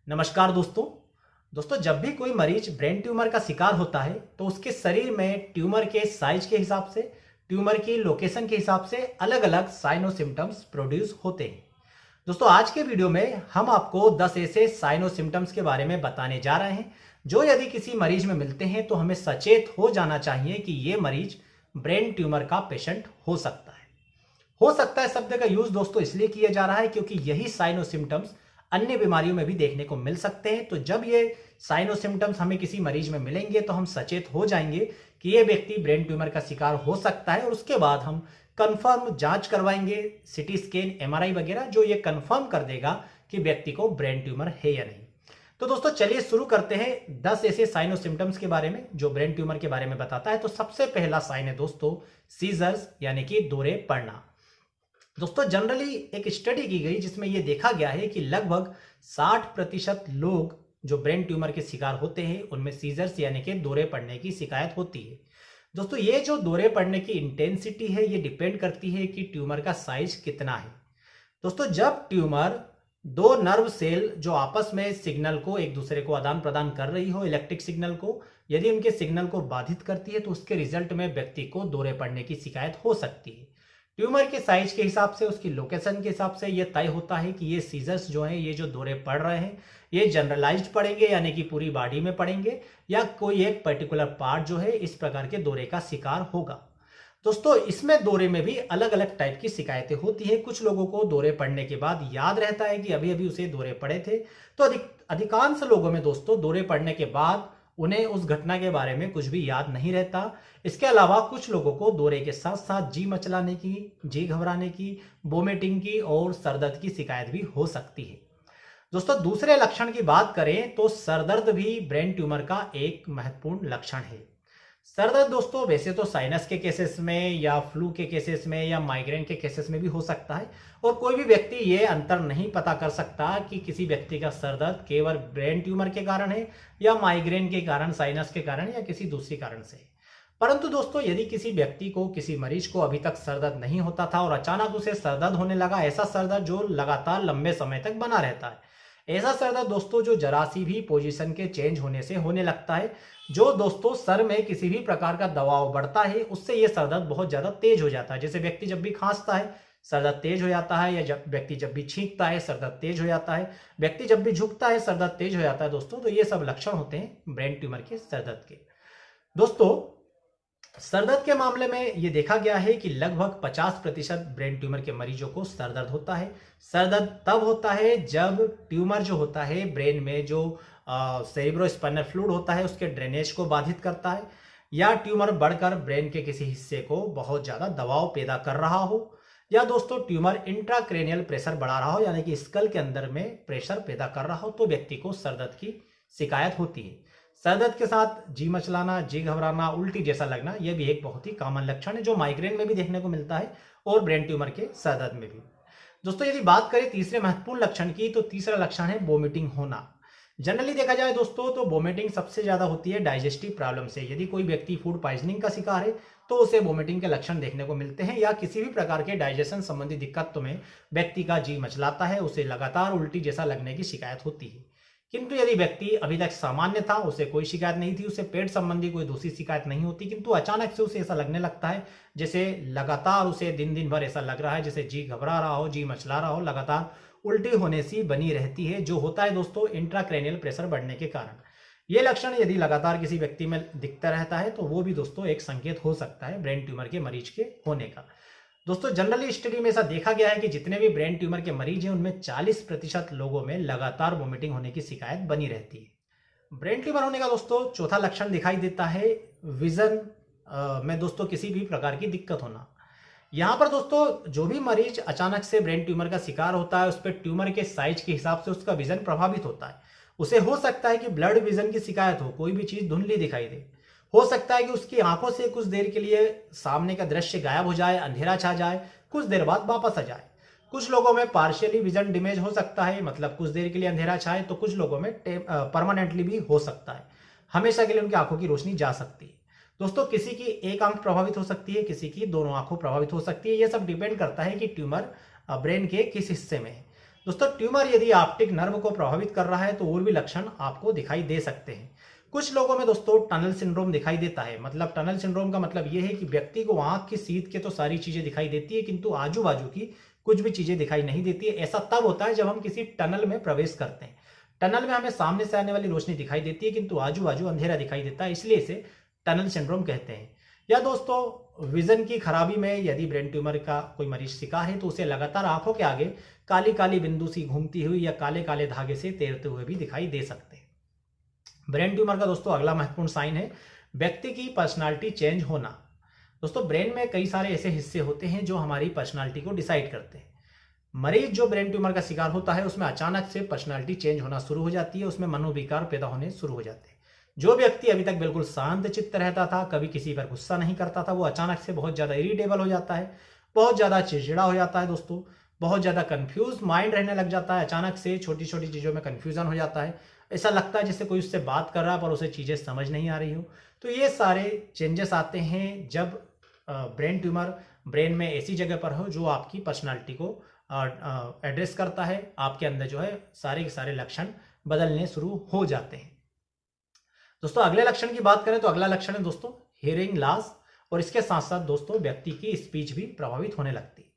नमस्कार दोस्तों। जब भी कोई मरीज ब्रेन ट्यूमर का शिकार होता है तो उसके शरीर में ट्यूमर के साइज के हिसाब से, ट्यूमर की लोकेशन के हिसाब से अलग अलग साइन और सिम्टम्स प्रोड्यूस होते हैं। दोस्तों, आज के वीडियो में हम आपको 10 ऐसे साइन और सिम्टम्स के बारे में बताने जा रहे हैं जो यदि किसी मरीज में मिलते हैं तो हमें सचेत हो जाना चाहिए कि ये मरीज ब्रेन ट्यूमर का पेशेंट हो सकता है। हो सकता है शब्द का यूज दोस्तों इसलिए किया जा रहा है क्योंकि यही साइन और सिम्टम्स अन्य बीमारियों में भी देखने को मिल सकते हैं। तो जब ये साइन और सिम्टम्स हमें किसी मरीज में मिलेंगे तो हम सचेत हो जाएंगे कि ये व्यक्ति ब्रेन ट्यूमर का शिकार हो सकता है और उसके बाद हम कंफर्म जांच करवाएंगे, सिटी स्कैन, एमआरआई वगैरह, जो ये कंफर्म कर देगा कि व्यक्ति को ब्रेन ट्यूमर है या नहीं। तो दोस्तों चलिए शुरू करते हैं 10 ऐसे साइन और सिम्टम्स के बारे में जो ब्रेन ट्यूमर के बारे में बताता है। तो सबसे पहला साइन है दोस्तों सीजर्स, यानी कि दौरे पड़ना। दोस्तों जनरली एक स्टडी की गई जिसमें यह देखा गया है कि लगभग 60% लोग जो ब्रेन ट्यूमर के शिकार होते हैं उनमें सीजर्स यानी कि दौरे पड़ने की शिकायत होती है। दोस्तों ये जो दौरे पड़ने की इंटेंसिटी है ये डिपेंड करती है कि ट्यूमर का साइज कितना है। दोस्तों जब ट्यूमर दो नर्व सेल जो आपस में सिग्नल को एक दूसरे को आदान प्रदान कर रही हो, इलेक्ट्रिक सिग्नल को, यदि उनके सिग्नल को बाधित करती है तो उसके रिजल्ट में व्यक्ति को दौरे पड़ने की शिकायत हो सकती है। ट्यूमर के साइज के हिसाब से, उसकी लोकेशन के हिसाब से यह तय होता है कि ये सीजर्स जो हैं, ये जो दौरे पड़ रहे हैं, ये जनरलाइज्ड पड़ेंगे यानी कि पूरी बॉडी में पड़ेंगे या कोई एक पर्टिकुलर पार्ट जो है इस प्रकार के दौरे का शिकार होगा। दोस्तों इसमें दौरे में भी अलग अलग टाइप की शिकायतें होती हैं। कुछ लोगों को दौरे पड़ने के बाद याद रहता है कि अभी अभी उसे दौरे पड़े थे, तो अधिकांश लोगों में दोस्तों दौरे पड़ने के बाद उन्हें उस घटना के बारे में कुछ भी याद नहीं रहता। इसके अलावा कुछ लोगों को दौरे के साथ साथ जी मचलाने की, जी घबराने की, वोमिटिंग की और सरदर्द की शिकायत भी हो सकती है। दोस्तों दूसरे लक्षण की बात करें तो सरदर्द भी ब्रेन ट्यूमर का एक महत्वपूर्ण लक्षण है। सरदर्द दोस्तों वैसे तो साइनस के केसेस में या फ्लू के केसेस में या माइग्रेन के केसेस में भी हो सकता है और कोई भी व्यक्ति ये अंतर नहीं पता कर सकता कि किसी व्यक्ति का सरदर्द केवल ब्रेन ट्यूमर के कारण है या माइग्रेन के कारण, साइनस के कारण या किसी दूसरी कारण से। परंतु दोस्तों यदि किसी व्यक्ति को, किसी मरीज को अभी तक सरदर्द नहीं होता था और अचानक उसे सरदर्द होने लगा, ऐसा सरदर्द जो लगातार लंबे समय तक बना रहता है, ऐसा सरदर्द दोस्तों जो जरा सी भी पोजीशन के चेंज होने से होने लगता है, जो दोस्तों सर में किसी भी प्रकार का दबाव बढ़ता है, उससे यह सरदर्द बहुत ज्यादा तेज हो जाता है। जैसे व्यक्ति जब भी खांसता है सरदर्द तेज हो जाता है, या व्यक्ति जब भी छींकता है सरदर्द तेज हो जाता है, व्यक्ति जब भी झुकता है सरदर्द तेज हो जाता है दोस्तों। तो ये सब लक्षण होते हैं ब्रेन ट्यूमर के सरदर्द के। दोस्तों सरदर्द के मामले में यह देखा गया है कि लगभग 50% ब्रेन ट्यूमर के मरीजों को सरदर्द होता है। सरदर्द तब होता है जब ट्यूमर जो होता है ब्रेन में जो सेरिब्रोस्पाइनल फ्लूइड होता है उसके ड्रेनेज को बाधित करता है, या ट्यूमर बढ़कर ब्रेन के किसी हिस्से को बहुत ज्यादा दबाव पैदा कर रहा हो, या दोस्तों ट्यूमर इंट्राक्रेनियल प्रेशर बढ़ा रहा हो यानी कि स्कल के अंदर में प्रेशर पैदा कर रहा हो, तो व्यक्ति को सरदर्द की शिकायत होती है। सरदर्द के साथ जी मचलाना, जी घबराना, उल्टी जैसा लगना, यह भी एक बहुत ही कॉमन लक्षण है जो माइग्रेन में भी देखने को मिलता है और ब्रेन ट्यूमर के सरदर्द में भी। दोस्तों यदि बात करें तीसरे महत्वपूर्ण लक्षण की तो तीसरा लक्षण है वोमिटिंग होना। जनरली देखा जाए दोस्तों तो वोमिटिंग सबसे ज्यादा होती है डाइजेस्टिव प्रॉब्लम से। यदि कोई व्यक्ति फूड पॉइजनिंग का शिकार है तो उसे वोमिटिंग के लक्षण देखने को मिलते हैं, या किसी भी प्रकार के डाइजेशन संबंधी दिक्कतों में व्यक्ति का जी मचलाता है, उसे लगातार उल्टी जैसा लगने की शिकायत होती है। किंतु यदि व्यक्ति अभी तक सामान्य था, उसे कोई शिकायत नहीं थी, उसे पेट संबंधी कोई दूसरी शिकायत नहीं होती, किंतु अचानक से उसे ऐसा लगने लगता है जैसे लगातार उसे दिन दिन भर ऐसा लग रहा है जैसे जी घबरा रहा हो, जी मचला रहा हो, लगातार उल्टी होने सी बनी रहती है, जो होता है दोस्तों इंट्राक्रेनियल प्रेशर बढ़ने के कारण। ये लक्षण यदि लगातार किसी व्यक्ति में दिखता रहता है तो वो भी दोस्तों एक संकेत हो सकता है ब्रेन ट्यूमर के मरीज के होने का। दोस्तों जनरली स्टडी में ऐसा देखा गया है कि जितने भी ब्रेन ट्यूमर के मरीज हैं उनमें 40% लोगों में लगातार वोमिटिंग होने की शिकायत बनी रहती है। ब्रेन ट्यूमर होने का दोस्तों चौथा लक्षण दिखाई देता है विजन में दोस्तों किसी भी प्रकार की दिक्कत होना। यहाँ पर दोस्तों जो भी मरीज अचानक से ब्रेन ट्यूमर का शिकार होता है उस पर ट्यूमर के साइज के हिसाब से उसका विजन प्रभावित होता है। उसे हो सकता है कि ब्लड विजन की शिकायत हो, कोई भी चीज धुंधली दिखाई दे, हो सकता है कि उसकी आंखों से कुछ देर के लिए सामने का दृश्य गायब हो जाए, अंधेरा छा जाए, कुछ देर बाद वापस आ जाए। कुछ लोगों में पार्शियली विजन डैमेज हो सकता है, मतलब कुछ देर के लिए अंधेरा छाए, तो कुछ लोगों में परमानेंटली भी हो सकता है, हमेशा के लिए उनकी आंखों की रोशनी जा सकती है। दोस्तों किसी की एक आंख प्रभावित हो सकती है, किसी की दोनों आंखों प्रभावित हो सकती है। यह सब डिपेंड करता है कि ट्यूमर ब्रेन के किस हिस्से में है। दोस्तों ट्यूमर यदि ऑप्टिक नर्व को प्रभावित कर रहा है तो और भी लक्षण आपको दिखाई दे सकते हैं। कुछ लोगों में दोस्तों टनल सिंड्रोम दिखाई देता है। मतलब टनल सिंड्रोम का मतलब यह है कि व्यक्ति को आंख की सीध के तो सारी चीजें दिखाई देती है किंतु आजू बाजू की कुछ भी चीजें दिखाई नहीं देती है। ऐसा तब होता है जब हम किसी टनल में प्रवेश करते हैं। टनल में हमें सामने से आने वाली रोशनी दिखाई देती है किंतु आजू बाजू अंधेरा दिखाई देता है, इसलिए इसे टनल सिंड्रोम कहते हैं। या दोस्तों विजन की खराबी में यदि ब्रेन ट्यूमर का कोई मरीज शिकार है तो उसे लगातार आंखों के आगे काली काली बिंदु सी घूमती हुई या काले काले धागे से तैरते हुए भी दिखाई दे सकते हैं। ब्रेन ट्यूमर का दोस्तों अगला महत्वपूर्ण साइन है व्यक्ति की पर्सनालिटी चेंज होना। दोस्तों ब्रेन में कई सारे ऐसे हिस्से होते हैं जो हमारी पर्सनालिटी को डिसाइड करते हैं। मरीज जो ब्रेन ट्यूमर का शिकार होता है उसमें अचानक से पर्सनालिटी चेंज होना शुरू हो जाती है, उसमें मनोविकार पैदा होने शुरू हो जाते हैं। जो व्यक्ति अभी तक बिल्कुल शांत चित्त रहता था, कभी किसी पर गुस्सा नहीं करता था, वो अचानक से बहुत ज्यादा इरिटेबल हो जाता है, बहुत ज्यादा चिड़चिड़ा हो जाता है दोस्तों, बहुत ज्यादा कंफ्यूज माइंड रहने लग जाता है, अचानक से छोटी छोटी चीजों में कंफ्यूजन हो जाता है, ऐसा लगता है जैसे कोई उससे बात कर रहा है पर उसे चीजें समझ नहीं आ रही हो। तो ये सारे चेंजेस आते हैं जब ब्रेन ट्यूमर ब्रेन में ऐसी जगह पर हो जो आपकी पर्सनालिटी को एड्रेस करता है। आपके अंदर जो है सारे के सारे लक्षण बदलने शुरू हो जाते हैं। दोस्तों अगले लक्षण की बात करें तो अगला लक्षण है दोस्तों हियरिंग लॉस, और इसके साथ साथ दोस्तों व्यक्ति की स्पीच भी प्रभावित होने लगती है।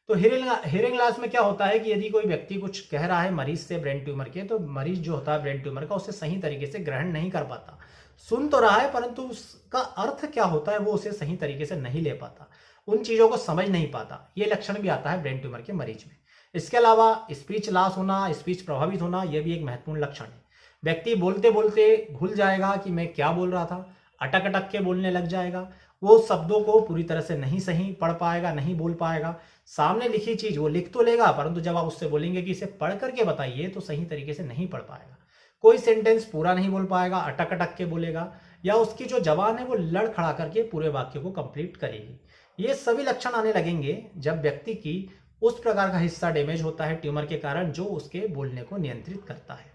तो हियरिंग लॉस में क्या होता है कि यदि कोई व्यक्ति कुछ कह रहा है मरीज से ब्रेन ट्यूमर के, तो मरीज जो होता है ब्रेन ट्यूमर का उसे सही तरीके से ग्रहण नहीं कर पाता। सुन तो रहा है परंतु उसका अर्थ क्या होता है वो उसे सही तरीके से नहीं ले पाता, उन चीजों को समझ नहीं पाता। ये लक्षण भी आता है ब्रेन ट्यूमर के मरीज में। इसके अलावा स्पीच लॉस होना, स्पीच प्रभावित होना, यह भी एक महत्वपूर्ण लक्षण है। व्यक्ति बोलते बोलते भूल जाएगा कि मैं क्या बोल रहा था, अटक अटक के बोलने लग जाएगा, वो शब्दों को पूरी तरह से नहीं सही पढ़ पाएगा, नहीं बोल पाएगा। सामने लिखी चीज वो लिख तो लेगा परंतु जब आप उससे बोलेंगे कि इसे पढ़ करके बताइए तो सही तरीके से नहीं पढ़ पाएगा। कोई सेंटेंस पूरा नहीं बोल पाएगा, अटक अटक के बोलेगा, या उसकी जो जबान है वो लड़ खड़ा करके पूरे वाक्य को कंप्लीट करेगी। ये सभी लक्षण आने लगेंगे जब व्यक्ति की उस प्रकार का हिस्सा डैमेज होता है ट्यूमर के कारण जो उसके बोलने को नियंत्रित करता है।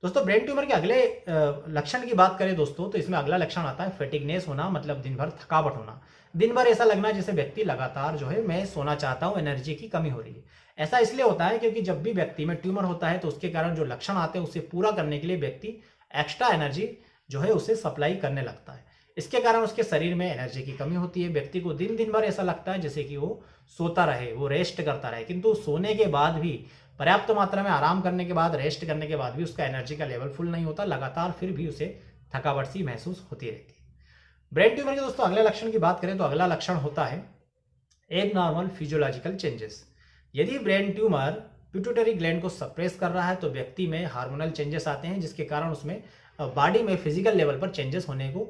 दोस्तों ब्रेन ट्यूमर के अगले लक्षण की बात करें दोस्तों तो इसमें अगला लक्षण आता है फेटिगनेस होना, मतलब दिन भर थकावट होना। दिन भर ऐसा लगना जैसे व्यक्ति लगातार जो है मैं सोना चाहता हूं, एनर्जी की कमी हो रही है। ऐसा इसलिए होता है क्योंकि जब भी व्यक्ति में ट्यूमर होता है तो उसके कारण जो लक्षण आते हैं उसे पूरा करने के लिए व्यक्ति एक्स्ट्रा एनर्जी जो है उसे सप्लाई करने लगता है। इसके कारण उसके शरीर में एनर्जी की कमी होती है। व्यक्ति को दिन दिन भर ऐसा लगता है जैसे कि वो सोता रहे, वो रेस्ट करता रहे, किंतु सोने के बाद भी, पर्याप्त मात्रा में आराम करने के बाद, रेस्ट करने के बाद भी उसका एनर्जी का लेवल फुल नहीं होता, लगातार फिर भी उसे थकावट सी महसूस होती रहती है। ब्रेन ट्यूमर के दोस्तों अगले लक्षण की बात करें तो अगला लक्षण होता है एबनॉर्मल फिजियोलॉजिकल चेंजेस। यदि ब्रेन ट्यूमर पिट्यूटरी ग्लैंड को सप्रेस कर रहा है तो व्यक्ति में हार्मोनल चेंजेस आते हैं जिसके कारण उसमें बॉडी में फिजिकल लेवल पर चेंजेस होने को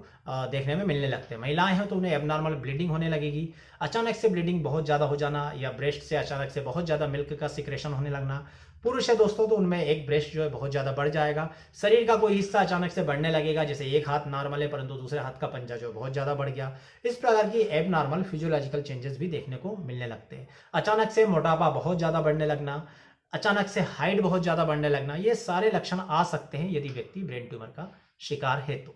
देखने में मिलने लगते हैं। महिलाएं हैं तो उन्हें एबनॉर्मल ब्लीडिंग होने लगेगी, अचानक से ब्लीडिंग बहुत ज़्यादा हो जाना, या ब्रेस्ट से अचानक से बहुत ज़्यादा मिल्क का सिक्रेशन होने लगना। पुरुष है दोस्तों तो उनमें एक ब्रेस्ट जो है बहुत ज़्यादा बढ़ जाएगा, शरीर का कोई हिस्सा अचानक से बढ़ने लगेगा, जैसे एक हाथ नॉर्मल है परंतु दूसरे हाथ का पंजा जो है बहुत ज़्यादा बढ़ गया। इस प्रकार की एबनॉर्मल फिजियोलॉजिकल चेंजेस भी देखने को मिलने लगते हैं। अचानक से मोटापा बहुत ज़्यादा बढ़ने लगना, अचानक से हाइट बहुत ज़्यादा बढ़ने लगना, ये सारे लक्षण आ सकते हैं यदि व्यक्ति ब्रेन ट्यूमर का शिकार है तो।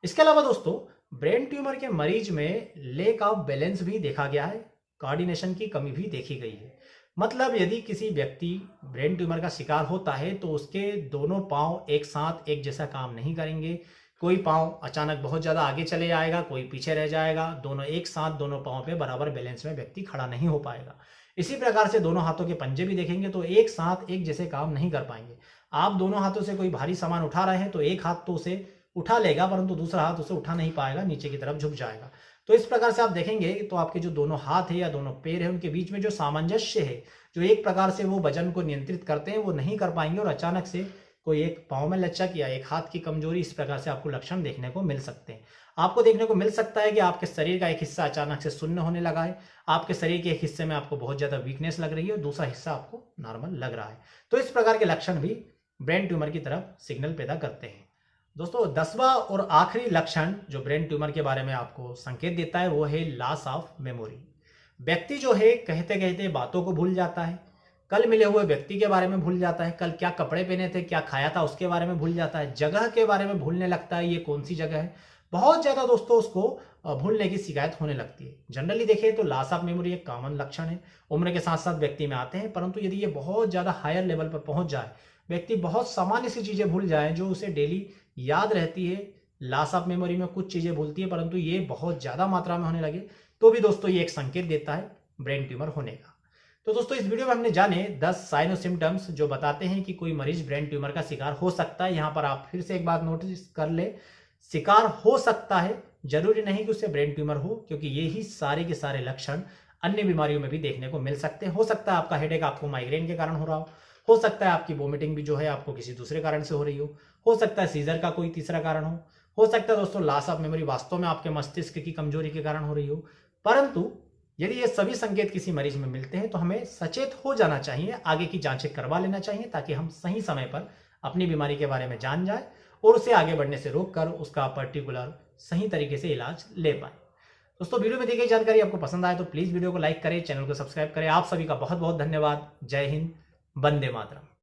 इसके अलावा दोस्तों ब्रेन ट्यूमर के मरीज में लेक ऑफ बैलेंस भी देखा गया है, कोऑर्डिनेशन की कमी भी देखी गई है। मतलब यदि किसी व्यक्ति ब्रेन ट्यूमर का शिकार होता है तो उसके दोनों पांव एक साथ एक जैसा काम नहीं करेंगे। कोई पांव अचानक बहुत ज्यादा आगे चले जाएगा, कोई पीछे रह जाएगा, दोनों एक साथ दोनों पांव पे बराबर बैलेंस में व्यक्ति खड़ा नहीं हो पाएगा। इसी प्रकार से दोनों हाथों के पंजे भी देखेंगे तो एक साथ एक जैसे काम नहीं कर पाएंगे। आप दोनों हाथों से कोई भारी सामान उठा रहे हैं तो एक हाथ तो उसे उठा लेगा परंतु दूसरा हाथ उसे उठा नहीं पाएगा, नीचे की तरफ झुक जाएगा। तो इस प्रकार से आप देखेंगे तो आपके जो दोनों हाथ है या दोनों पैर है उनके बीच में जो सामंजस्य है, जो एक प्रकार से वो वजन को नियंत्रित करते हैं, वो नहीं कर पाएंगे और अचानक से कोई एक पाँव में लचक या एक हाथ की कमजोरी, इस प्रकार से आपको लक्षण देखने को मिल सकते हैं। आपको देखने को मिल सकता है कि आपके शरीर का एक हिस्सा अचानक से शून्य होने लगा है, आपके शरीर के एक हिस्से में आपको बहुत ज्यादा वीकनेस लग रही है और दूसरा हिस्सा आपको नॉर्मल लग रहा है। तो इस प्रकार के लक्षण भी ब्रेन ट्यूमर की तरफ सिग्नल पैदा करते हैं। दोस्तों 10वां और आखिरी लक्षण जो ब्रेन ट्यूमर के बारे में आपको संकेत देता है वो है लॉस ऑफ मेमोरी। व्यक्ति जो है कहते कहते बातों को भूल जाता है, कल मिले हुए व्यक्ति के बारे में भूल जाता है, कल क्या कपड़े पहने थे, क्या खाया था उसके बारे में भूल जाता है, जगह के बारे में भूलने लगता है, ये कौन सी जगह है, बहुत ज़्यादा दोस्तों उसको भूलने की शिकायत होने लगती है। जनरली देखें तो लॉस ऑफ मेमोरी एक कॉमन लक्षण है, उम्र के साथ साथ व्यक्ति में आते हैं, परंतु यदि ये बहुत ज़्यादा हायर लेवल पर पहुंच जाए, व्यक्ति बहुत सामान्य सी चीज़ें भूल जाए जो उसे डेली याद रहती है, लॉस ऑफ मेमोरी में कुछ चीज़ें भूलती है, परंतु ये बहुत ज़्यादा मात्रा में होने लगे, तो भी दोस्तों ये एक संकेत देता है ब्रेन ट्यूमर होने का। तो दोस्तों इस वीडियो में हमने जाने 10 साइन और सिम्टम्स जो बताते हैं कि कोई मरीज ब्रेन ट्यूमर का शिकार हो सकता है। यहां पर आप फिर से एक बात नोटिस कर ले, शिकार हो सकता है, जरूरी नहीं कि उससे ब्रेन ट्यूमर हो, क्योंकि ये ही सारे के सारे लक्षण अन्य बीमारियों में भी देखने को मिल सकते हैं। हो सकता है आपका हेडेक आपको माइग्रेन के कारण हो रहा हो सकता है आपकी वोमिटिंग भी जो है आपको किसी दूसरे कारण से हो रही हो सकता है सीजर का कोई तीसरा कारण हो सकता है दोस्तों लॉस ऑफ मेमोरी वास्तव में आपके मस्तिष्क की कमजोरी के कारण हो रही हो। परंतु यदि ये सभी संकेत किसी मरीज में मिलते हैं तो हमें सचेत हो जाना चाहिए, आगे की जांचें करवा लेना चाहिए, ताकि हम सही समय पर अपनी बीमारी के बारे में जान जाए और उसे आगे बढ़ने से रोककर उसका पर्टिकुलर सही तरीके से इलाज ले पाए। दोस्तों वीडियो में दी गई जानकारी आपको पसंद आए तो प्लीज वीडियो को लाइक करें, चैनल को सब्सक्राइब करें। आप सभी का बहुत बहुत धन्यवाद। जय हिंद, वंदे मातरम।